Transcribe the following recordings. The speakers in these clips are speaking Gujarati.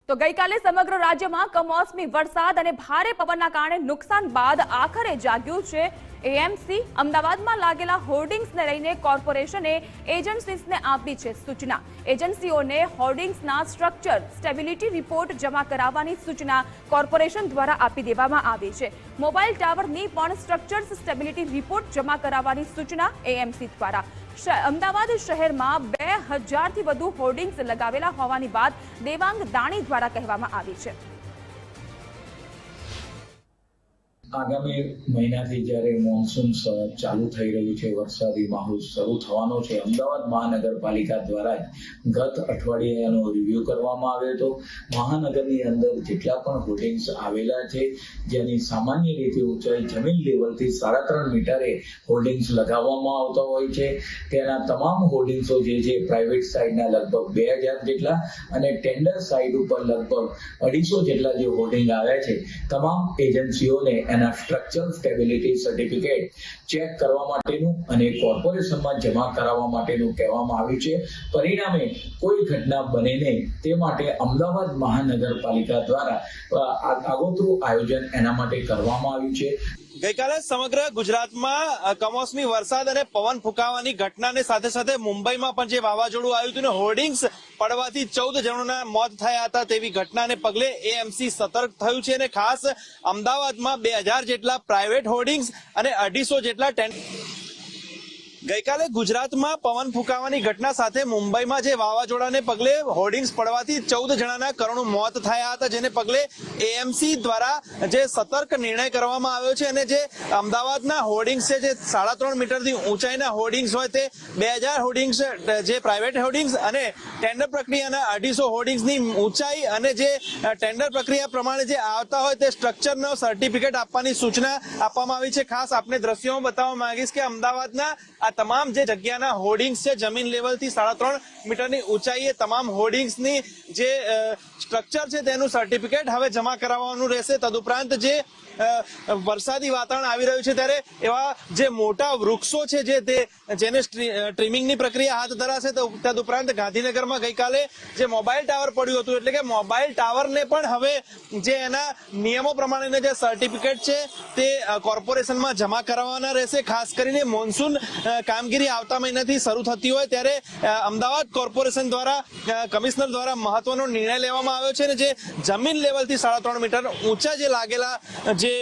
તો ગઈકાલે સમગ્ર રાજ્યમાં કમોસમી વરસાદ અને ભારે પવનના કારણે નુકસાન બાદ આખરે જાગ્યું છે એએમસી। અમદાવાદમાં લાગેલા હોર્ડિંગ્સને લઈને કોર્પોરેશને એજન્સીઝને આપી છે સૂચના। એજન્સીઓને હોર્ડિંગ્સના સ્ટ્રક્ચર સ્ટેબિલિટી રિપોર્ટ જમા કરાવવાની સૂચના કોર્પોરેશન દ્વારા આપી દેવામાં આવી છે। મોબાઈલ ટાવરની પણ સ્ટ્રક્ચર સ્ટેબિલિટી રિપોર્ટ જમા કરાવવાની સૂચના એએમસી દ્વારા। અમદાવાદ શહેરમાં 2000થી વધુ હોર્ડિંગ્સ લગાવેલા હોવાની વાત દેવાંગ દાણી દ્વારા કહેવામાં આવી છે। આગામી મહિનાથી જ્યારે મોન્સૂન ચાલુ થઈ રહ્યું છે, વરસાદી માહોલ શરૂ થવાનો છે, અમદાવાદ મહાનગરપાલિકા દ્વારા ગત અઠવાડિયે એનો રિવ્યુ કરવામાં આવ્યો હતો। મહાનગરની અંદર જેટલા પણ હોર્ડિંગ્સ આવેલા છે, જેની સામાન્ય રીતે ઊંચાઈ જમીન લેવલથી 3.5 મીટરે હોર્ડિંગ્સ લગાવવામાં આવતા હોય છે, તેના તમામ હોર્ડિંગ્સો જે છે પ્રાઇવેટ સાઇડના લગભગ 2000 જેટલા અને ટેન્ડર સાઇડ ઉપર લગભગ 250 જેટલા જે હોર્ડિંગ આવ્યા છે, તમામ એજન્સીઓને એના સ્ટ્રક્ચરલ સ્ટેબિલિટી સર્ટિફિકેટ ચેક કરવા માટેનું અને કોર્પોરેશનમાં જમા કરાવવા માટેનું કહેવામાં આવ્યું છે। પરિણામે કોઈ ઘટના બને નહીં તે માટે અમદાવાદ મહાનગરપાલિકા દ્વારા આગોતરું આયોજન એના માટે કરવામાં આવ્યું છે। ગઈકાલે સમગ્ર ગુજરાતમાં કમોસમી વરસાદ અને પવન ફૂંકાવાની ઘટનાને સાથે સાથે મુંબઈમાં પણ જે વાવાઝોડું આવ્યું હતું ને હોર્ડિંગ્સ પડવાથી 14 જણોના મોત થયા હતા તેવી ઘટનાને પગલે એએમસી સતર્ક થયું છે અને ખાસ અમદાવાદમાં 2000 જેટલા પ્રાઇવેટ હોર્ડિંગ્સ અને 250 જેટલા ગઈકાલે ગુજરાતમાં પવન ફૂંકાવાની ઘટના સાથે મુંબઈમાં જે વાવાઝોડાને પગલે હોર્ડિંગ્સ પડવાથી 14 જણાના કરુણ મોત થયા હતા, જેને પગલે એએમસી દ્વારા જે સતર્ક નિર્ણય કરવામાં આવ્યો છે અને જે અમદાવાદના હોર્ડિંગ્સ છે, જે 3.5 મીટરથી ઊંચાઈના હોર્ડિંગ્સ હોય તે 2000 હોર્ડિંગ્સ જે પ્રાઇવેટ હોર્ડિંગ્સ અને ટેન્ડર પ્રક્રિયાના 250 હોર્ડિંગ્સની ઊંચાઈ અને જે ટેન્ડર પ્રક્રિયા પ્રમાણે જે આવતા હોય તે સ્ટ્રક્ચરનો સર્ટિફિકેટ આપવાની સૂચના આપવામાં આવી છે। ખાસ આપણે દ્રશ્યોમાં બતાવવા માંગીશ કે અમદાવાદના આ તમામ જે જગ્યાના હોર્ડિંગ્સ છે જમીન લેવલથી 3.5 મીટરની ઊંચાઈએ તમામ હોર્ડિંગ્સની જે સ્ટ્રક્ચર છે તેનું સર્ટિફિકેટ હવે જમા કરાવવાનું રહેશે। તદુપરાંત જે વરસાદી વાતાવરણ આવી રહ્યું છે ત્યારે એવા જે મોટા વૃક્ષો છે જેને ટ્રીમિંગની પ્રક્રિયા હાથ ધરાશે। તદુપરાંત ગાંધીનગરમાં ગઈકાલે જે મોબાઈલ ટાવર પડ્યું હતું, એટલે કે મોબાઈલ ટાવરને પણ હવે જે એના નિયમો પ્રમાણેના જે સર્ટિફિકેટ છે તે કોર્પોરેશનમાં જમા કરાવવાના રહેશે। ખાસ કરીને મોન્સૂન કામગીરી આવતા મહિનાથી શરૂ થતી હોય ત્યારે અમદાવાદ કોર્પોરેશન દ્વારા કમિશનર દ્વારા મહત્વનો નિર્ણય લેવામાં આવ્યો છે અને જે જમીન લેવલથી 3.5 મીટર ઊંચા જે લાગેલા જે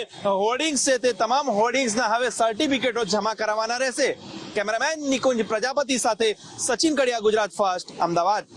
હોર્ડિંગ્સ છે તે તમામ હોર્ડિંગ્સના હવે સર્ટિફિકેટો જમા કરાવવાના રહેશે। કેમેરામેન નિકુંજ પ્રજાપતિ સાથે સચિન કડિયા, ગુજરાત ફર્સ્ટ, અમદાવાદ।